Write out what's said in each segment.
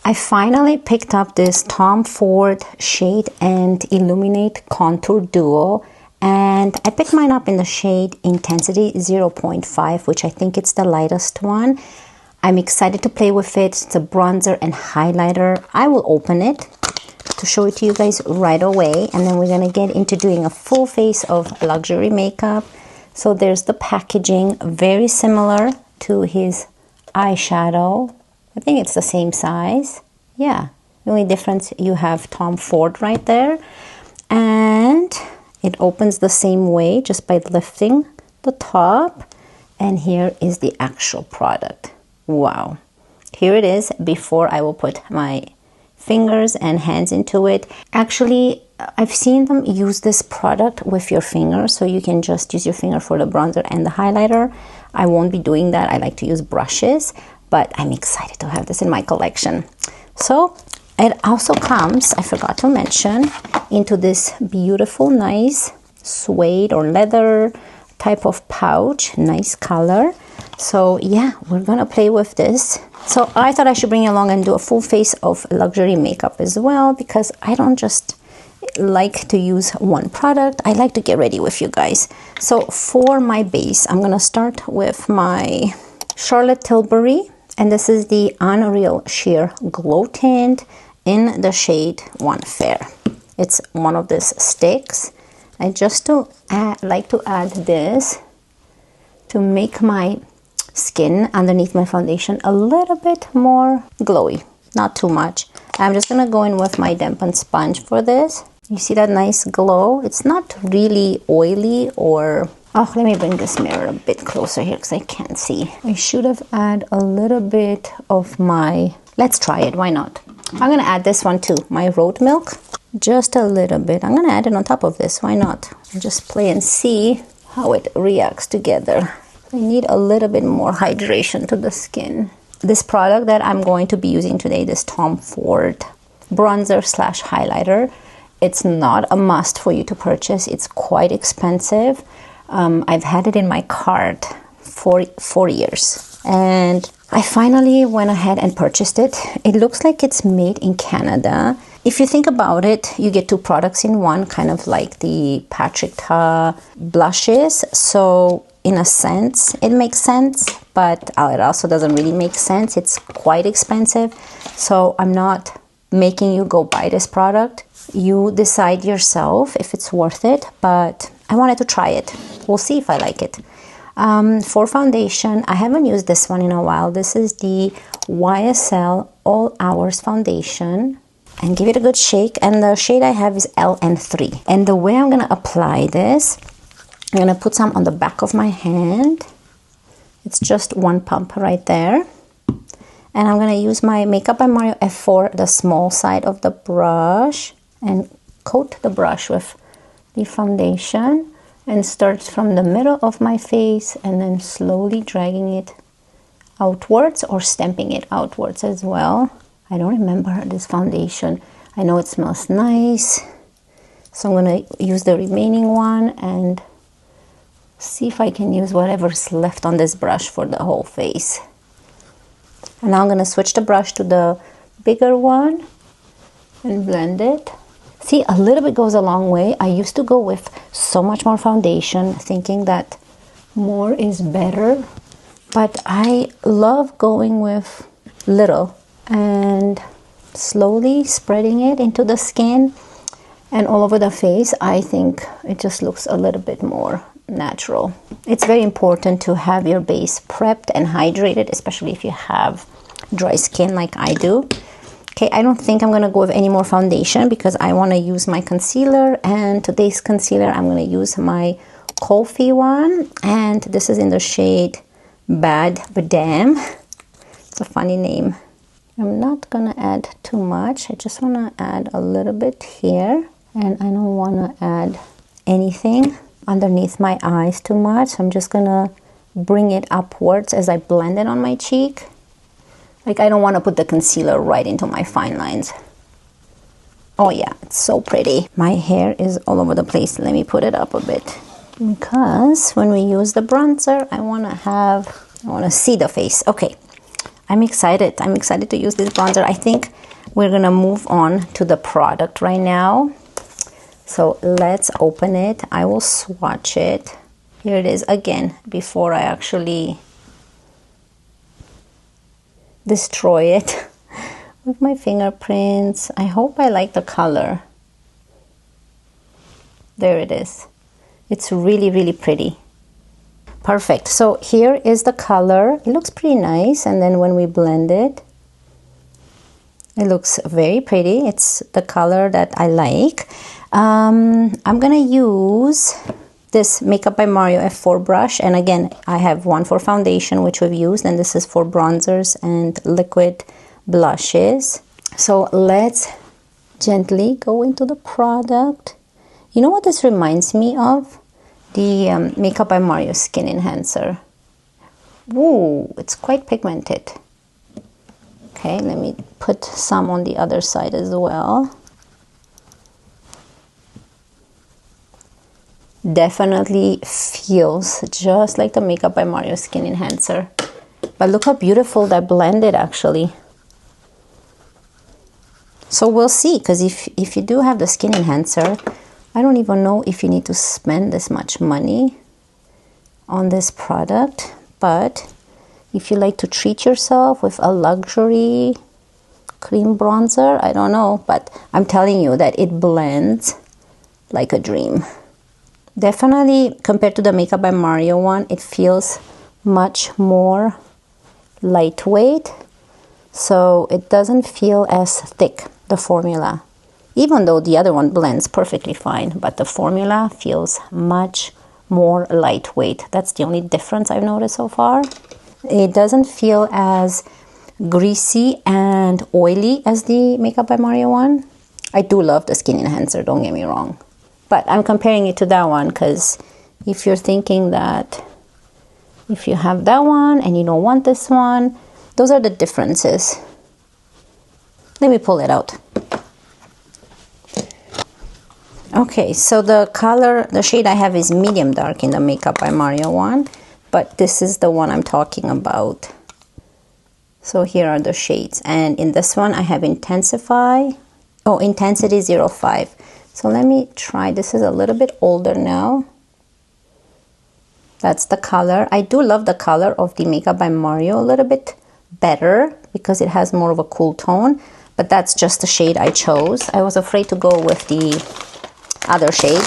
I finally picked up this Tom Ford Shade and Illuminate Contour Duo, and I picked mine up in the shade Intensity 0.5, which I think it's the lightest one. I'm excited to play with it. It's a bronzer and highlighter. I will open it to show it to you guys right away, and then we're gonna get into doing a full face of luxury makeup. So there's the packaging, very similar to his eyeshadow. I think it's the same size. Yeah, the only difference, you have Tom Ford right there, and it opens the same way just by lifting the top, and here is the actual product. Wow, here it is before I will put my fingers and hands into it. Actually, I've seen them use this product with your finger, so you can just use your finger for the bronzer and the highlighter. I won't be doing that. I like to use brushes, but I'm excited to have this in my collection. So it also comes, I forgot to mention, into this beautiful, nice suede or leather type of pouch. Nice color. So yeah, we're gonna play with this. So I thought I should bring you along and do a full face of luxury makeup as well, because I don't just like to use one product. I like to get ready with you guys. So for my base, I'm gonna start with my Charlotte Tilbury, and this is the Unreal Sheer Glow Tint in the shade One Fair. It's one of these sticks. I just like to add this to make my skin underneath my foundation a little bit more glowy, not too much. I'm just gonna go in with my dampened sponge for this. You see that nice glow? It's not really oily or... Oh, let me bring this mirror a bit closer here because I can't see. I should have added a little bit of my... Let's try it, why not? I'm gonna add this one too, my Road Milk. Just a little bit. I'm gonna add it on top of this, why not? Just play and see how it reacts together. I need a little bit more hydration to the skin. This product that I'm going to be using today, this Tom Ford bronzer slash highlighter, it's not a must for you to purchase. It's quite expensive. I've had it in my cart for 4 years, and I finally went ahead and purchased it. It looks like it's made in Canada. If you think about it, you get two products in one, kind of like the Patrick Ta blushes. So in a sense, it makes sense, but it also doesn't really make sense. It's quite expensive. So I'm not making you go buy this product. You decide yourself if it's worth it, but I wanted to try it. We'll see if I like it. For foundation, I haven't used this one in a while. This is the YSL All Hours Foundation. And give it a good shake. And the shade I have is LN3. And the way I'm going to apply this, I'm going to put some on the back of my hand. It's just one pump right there. And I'm going to use my Makeup by Mario F4, the small side of the brush, and coat the brush with the foundation. And start from the middle of my face and then slowly dragging it outwards or stamping it outwards as well. I don't remember this foundation. I know it smells nice. So I'm going to use the remaining one and see if I can use whatever's left on this brush for the whole face. And now I'm going to switch the brush to the bigger one and blend it. See, a little bit goes a long way. I used to go with so much more foundation, thinking that more is better. But I love going with little and slowly spreading it into the skin and all over the face. I think it just looks a little bit more natural. It's very important to have your base prepped and hydrated, especially if you have dry skin like I do. Okay, I don't think I'm going to go with any more foundation because I want to use my concealer, and today's concealer I'm going to use my Colfi one, and this is in the shade Bad Badam. It's a funny name. I'm not going to add too much. I just want to add a little bit here, and I don't want to add anything underneath my eyes too much. So I'm just going to bring it upwards as I blend it on my cheek. Like, I don't want to put the concealer right into my fine lines. Oh yeah, it's so pretty. My hair is all over the place. Let me put it up a bit. Because when we use the bronzer, I want to see the face. Okay, I'm excited. I'm excited to use this bronzer. I think we're gonna move on to the product right now. So let's open it. I will swatch it. Here it is again before I actually destroy it with my fingerprints. I hope I like the color. There it is. It's really, really pretty. Perfect. So here is the color. It looks pretty nice. And then when we blend it, it looks very pretty. It's the color that I like. I'm gonna use this Makeup by Mario F4 brush, and again I have one for foundation, which we've used, and this is for bronzers and liquid blushes. So let's gently go into the product. You know what this reminds me of? The Makeup by Mario Skin Enhancer. Ooh, it's quite pigmented. Okay, let me put some on the other side as well. Definitely feels just like the Makeup by Mario Skin Enhancer. But look how beautiful that blended actually. So we'll see, because if you do have the Skin Enhancer, I don't even know if you need to spend this much money on this product. But if you like to treat yourself with a luxury cream bronzer, I don't know. But I'm telling you that it blends like a dream. Definitely, compared to the Makeup by Mario one, it feels much more lightweight. So it doesn't feel as thick, the formula. Even though the other one blends perfectly fine, but the formula feels much more lightweight. That's the only difference I've noticed so far. It doesn't feel as greasy and oily as the Makeup by Mario one. I do love the Skin Enhancer, don't get me wrong. But I'm comparing it to that one because if you're thinking that if you have that one and you don't want this one, those are the differences. Let me pull it out. Okay, so the color, the shade I have is medium dark in the Makeup by Mario one, but this is the one I'm talking about. So here are the shades, and in this one I have Intensify. Oh, Intensity 05. So let me try. This is a little bit older now. That's the color. I do love the color of the Makeup by Mario a little bit better because it has more of a cool tone, but that's just the shade I chose. I was afraid to go with the other shade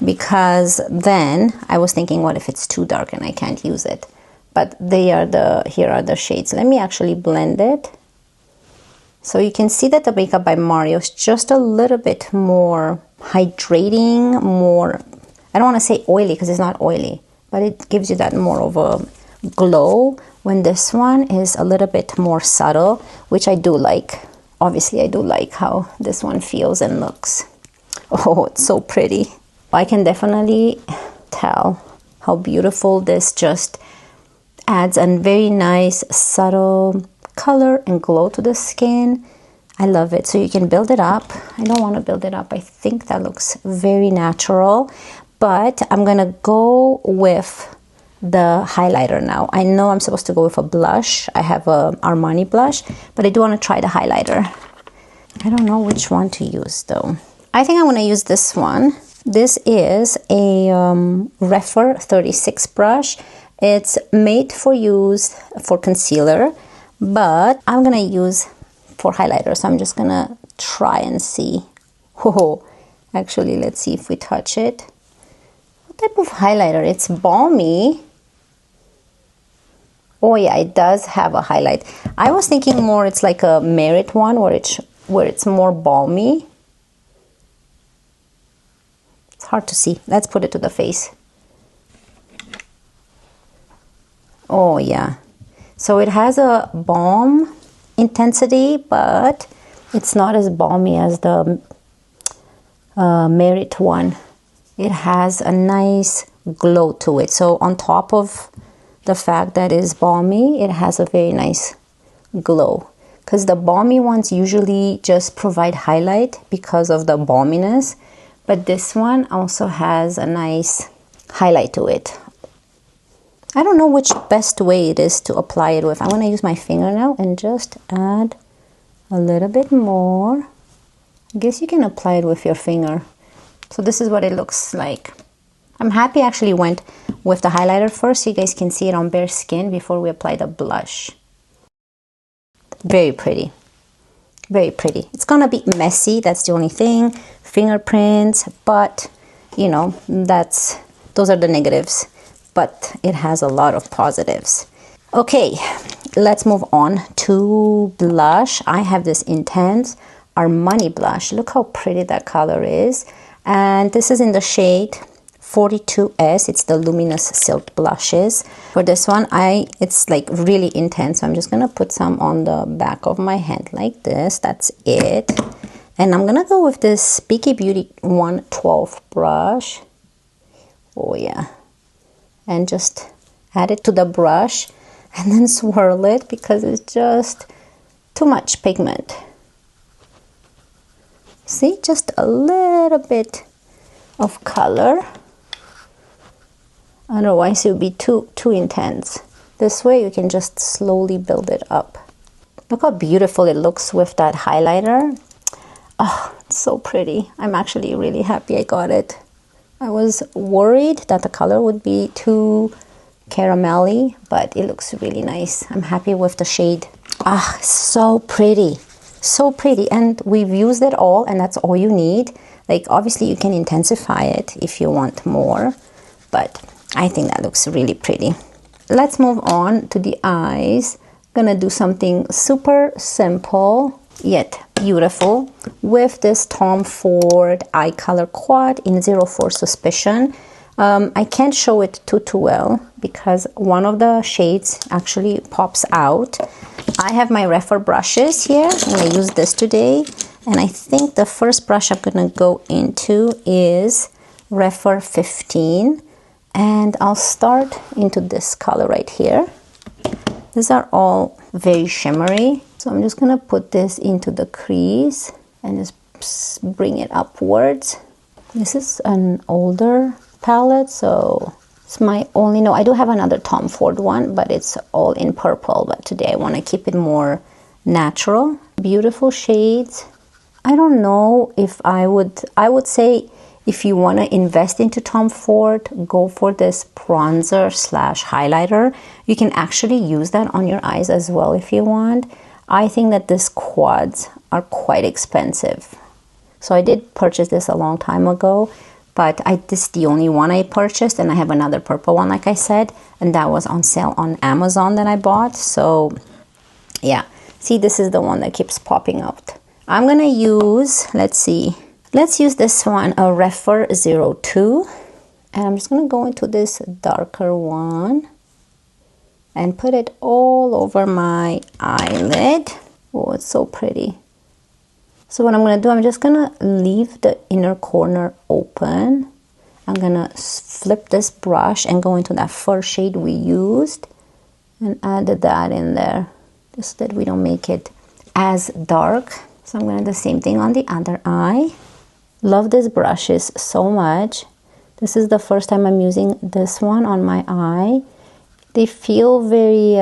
because then I was thinking, what if it's too dark and I can't use it? But here are the shades. Let me actually blend it. So you can see that the Makeup by Mario is just a little bit more hydrating, more, I don't want to say oily because it's not oily, but it gives you that more of a glow, when this one is a little bit more subtle, which I do like. Obviously, I do like how this one feels and looks. Oh, it's so pretty. I can definitely tell how beautiful this just adds a very nice, subtle color and glow to the skin. I love it. So you can build it up. I don't want to build it up. I think that looks very natural, but I'm gonna go with the highlighter now. I know I'm supposed to go with a blush. I have a Armani blush, but I do want to try the highlighter. I don't know which one to use though. I think I'm going to use this one. This is a Refer 36 brush. It's made for use for concealer, but I'm going to use for highlighter. So I'm just going to try and see. Oh, actually, let's see if we touch it. What type of highlighter? It's balmy. Oh yeah, it does have a highlight. I was thinking more it's like a Merit one where it's more balmy. It's hard to see. Let's put it to the face. Oh yeah. So it has a balm intensity, but it's not as balmy as the Merit one. It has a nice glow to it. So on top of the fact that it's balmy, it has a very nice glow. Because the balmy ones usually just provide highlight because of the balminess. But this one also has a nice highlight to it. I don't know which best way it is to apply it with. I'm going to use my finger now and just add a little bit more. I guess you can apply it with your finger. So this is what it looks like. I'm happy I actually went with the highlighter first so you guys can see it on bare skin before we apply the blush. Very pretty. Very pretty. It's gonna be messy, that's the only thing. Fingerprints, but you know, those are the negatives. But it has a lot of positives. Okay, let's move on to blush. I have this Intense Armani blush. Look how pretty that color is. And this is in the shade 42S. It's the Luminous Silk Blushes. For this one, it's like really intense. So I'm just gonna put some on the back of my hand like this. That's it. And I'm gonna go with this Beaky Beauty 112 brush. Oh yeah. And just add it to the brush and then swirl it because it's just too much pigment. See, just a little bit of color. Otherwise, it would be too intense. This way, you can just slowly build it up. Look how beautiful it looks with that highlighter. Oh, it's so pretty. I'm actually really happy I got it. I was worried that the color would be too caramelly, but it looks really nice. I'm happy with the shade. Ah, so pretty. So pretty. And we've used it all, and that's all you need. Like, obviously, you can intensify it if you want more, but I think that looks really pretty. Let's move on to the eyes. Gonna do something super simple yet beautiful with this Tom Ford Eye Color Quad in 04 Suspicion. I can't show it too well because one of the shades actually pops out. I have my refer brushes here and I use this today, and I think the first brush I'm gonna go into is refer 15, and I'll start into this color right here. These are all very shimmery, so I'm just gonna put this into the crease and just bring it upwards. This is an older palette, so it's my only, no, I do have another Tom Ford one, but it's all in purple, but today I want to keep it more natural. Beautiful shades. I don't know if I would say if you want to invest into Tom Ford, go for this bronzer slash highlighter. You can actually use that on your eyes as well if you want. I think that these quads are quite expensive. So I did purchase this a long time ago, but this is the only one I purchased, and I have another purple one, like I said, and that was on sale on Amazon that I bought. So yeah, see, this is the one that keeps popping out. I'm gonna use, let's use this one, a Refer 02, and I'm just gonna go into this darker one and put it all over my eyelid. Oh, it's so pretty. So what I'm gonna do, I'm just gonna leave the inner corner open. I'm gonna flip this brush and go into that first shade we used and add that in there, just that we don't make it as dark. So I'm gonna do the same thing on the other eye. Love these brushes so much. This is the first time I'm using this one on my eye. They feel very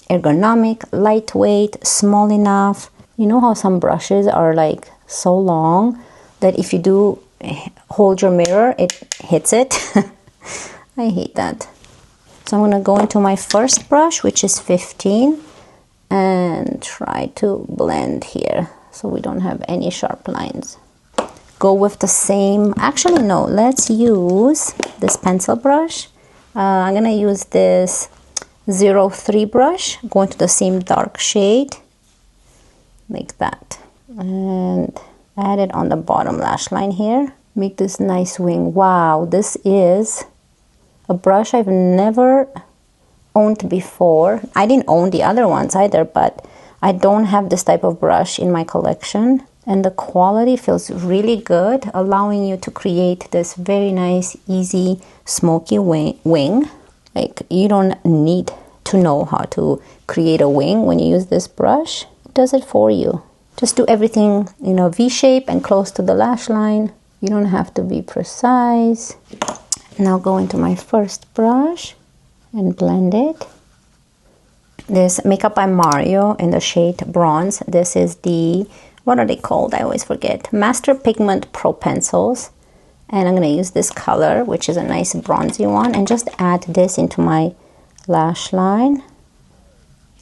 ergonomic, lightweight, small enough. You know how some brushes are like so long that if you do hold your mirror, it hits it. I hate that. So I'm gonna go into my first brush, which is 15, and try to blend here so we don't have any sharp lines. Go with the same, actually no, let's use this pencil brush. I'm gonna use this 03 brush, go into the same dark shade, like that, and add it on the bottom lash line here. Make this nice wing. Wow, this is a brush I've never owned before. I didn't own the other ones either, but I don't have this type of brush in my collection. And the quality feels really good, allowing you to create this very nice, easy, smoky wing. Like, you don't need to know how to create a wing when you use this brush. It does it for you. Just do everything in a V shape and close to the lash line. You don't have to be precise. Now go into my first brush and blend it. This Makeup by Mario in the shade Bronze. This is the, what are they called? I always forget. Master Pigment Pro Pencils. And I'm going to use this color, which is a nice bronzy one, and just add this into my lash line.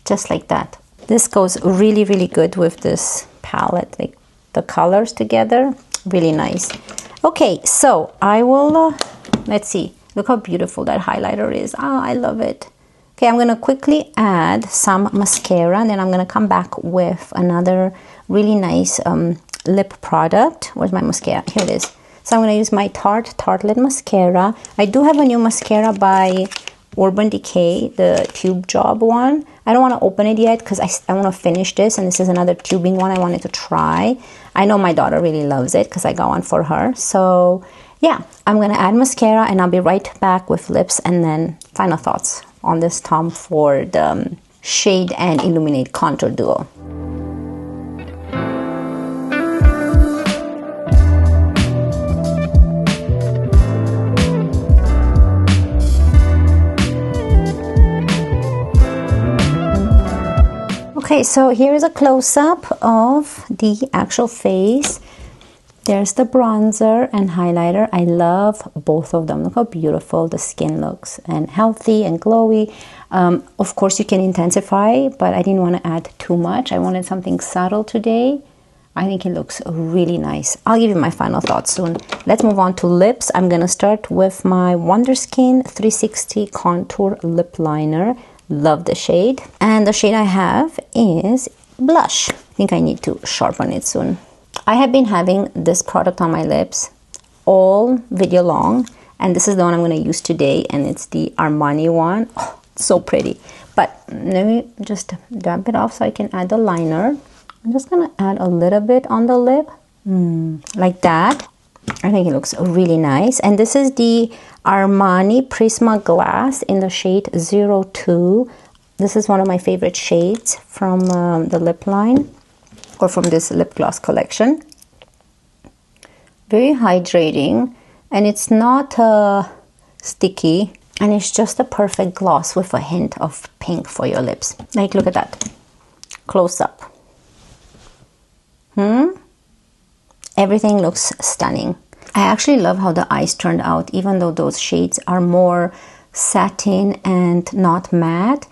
Just like that. This goes really, really good with this palette. Like the colors together, really nice. Okay, so I will, let's see. Look how beautiful that highlighter is. Oh, I love it. Okay, I'm going to quickly add some mascara, and then I'm going to come back with another really nice lip product. Where's my mascara? Here it is. So I'm going to use my Tarte Lid Mascara. I do have a new mascara by Urban Decay, the tube job one. I don't want to open it yet because I want to finish this, and this is another tubing one I wanted to try. I know my daughter really loves it because I got one for her. So yeah, I'm going to add mascara, and I'll be right back with lips and then final thoughts on this Tom Ford Shade and Illuminate Contour Duo. Okay, so here is a close-up of the actual face. There's the bronzer and highlighter. I love both of them. Look how beautiful the skin looks, and healthy and glowy. Of course, you can intensify, but I didn't want to add too much. I wanted something subtle today. I think it looks really nice. I'll give you my final thoughts soon. Let's move on to lips. I'm going to start with my Wonderskin 360 Contour Lip Liner. Love the shade. And the shade I have is Blush. I think I need to sharpen it soon. I have been having this product on my lips all video long, and this is the one I'm going to use today, and it's the Armani one. Oh, so pretty. But let me just dab it off so I can add the liner. I'm just going to add a little bit on the lip, like that. I think it looks really nice. And this is the Armani Prisma Glass in the shade 02. This is one of my favorite shades from the lip line, or from this lip gloss collection. Very hydrating, and it's not sticky, and it's just a perfect gloss with a hint of pink for your lips. Like, look at that. Close up. Everything looks stunning. I actually love how the eyes turned out, even though those shades are more satin and not matte.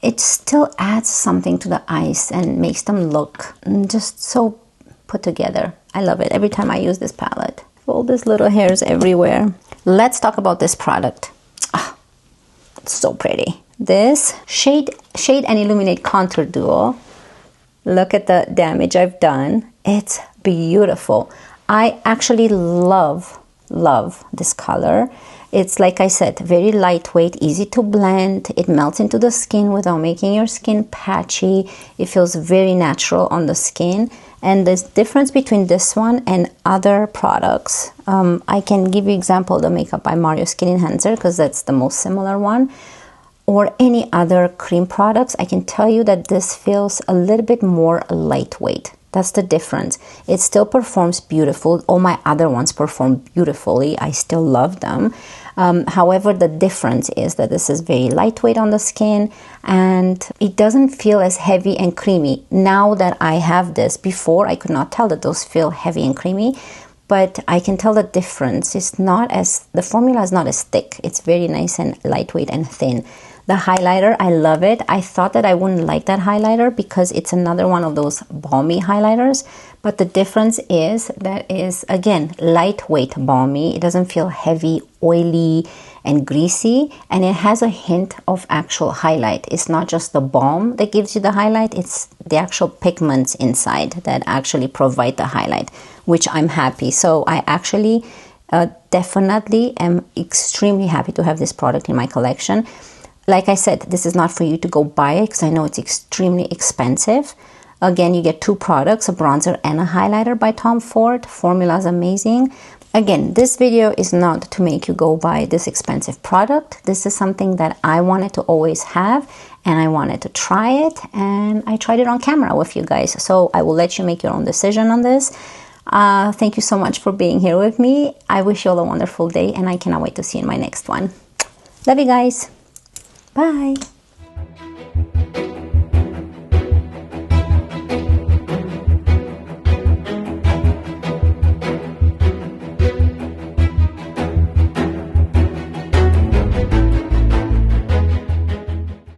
It still adds something to the eyes and makes them look just so put together. I love it every time I use this palette. All these little hairs everywhere. Let's talk about this product. Oh, it's so pretty. This Shade and Illuminate Contour Duo. Look at the damage I've done. It's beautiful. I actually love this color. It's, like I said, very lightweight, easy to blend. It melts into the skin without making your skin patchy. It feels very natural on the skin. And the difference between this one and other products, I can give you example the Makeup by Mario Skin Enhancer, because that's the most similar one, or any other cream products. I can tell you that this feels a little bit more lightweight. That's the difference. It still performs beautiful. All my other ones perform beautifully. I still love them. However, the difference is that this is very lightweight on the skin, and it doesn't feel as heavy and creamy. Now that I have this, before I could not tell that those feel heavy and creamy, but I can tell the difference. It's not as, the formula is not as thick. It's very nice and lightweight and thin. The highlighter, I love it. I thought that I wouldn't like that highlighter because it's another one of those balmy highlighters. But the difference is that is, again, lightweight balmy. It doesn't feel heavy, oily, and greasy. And it has a hint of actual highlight. It's not just the balm that gives you the highlight. It's the actual pigments inside that actually provide the highlight, which I'm happy. So I actually definitely am extremely happy to have this product in my collection. Like I said, this is not for you to go buy it because I know it's extremely expensive. Again, you get two products, a bronzer and a highlighter by Tom Ford. Formula is amazing. Again, this video is not to make you go buy this expensive product. This is something that I wanted to always have, and I wanted to try it, and I tried it on camera with you guys. So I will let you make your own decision on this. Thank you so much for being here with me. I wish you all a wonderful day, and I cannot wait to see you in my next one. Love you guys. Bye!